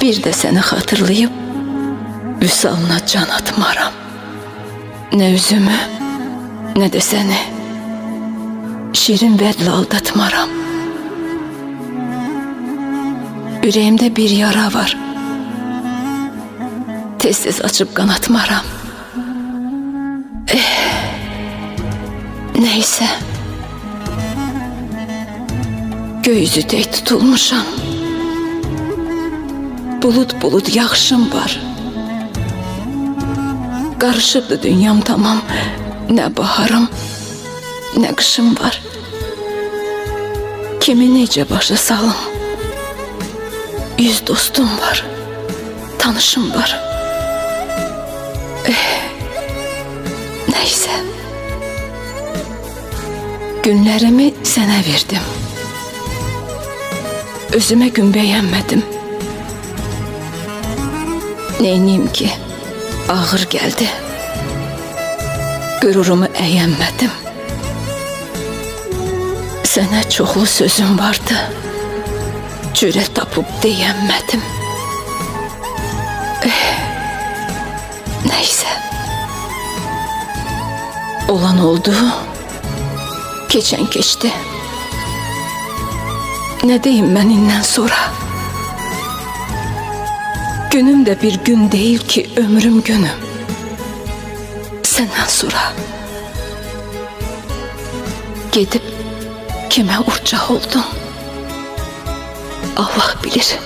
bir de seni hatırlayıp vüsalına can atmaram. Ne üzümü ne de seni şirin vedle aldatmaram. Yüreğimde bir yara var, tez tez açıp kanatmaram. Neyse, göğüzü tek tutulmuşam. Bulut bulut yağışım var. Karışıktı dünyam tamam. Ne baharım ne kışım var. Kimi nece başa salım. Yüz dostum var, tanışım var. Neyse, günlerimi sana verdim. Özüme gün beğenmedim. Neyniyim ki ağır geldi. Gururumu eğenmedim. Sana çoxlu sözüm vardı. Cüret tapıp diyemedim. Neyse. Olan oldu. Geçen geçti. Ne diyeyim ben inden sonra? Günüm de bir gün değil ki ömrüm günüm. Senden sonra. Gidip kime urcaq oldum? Allah bilir.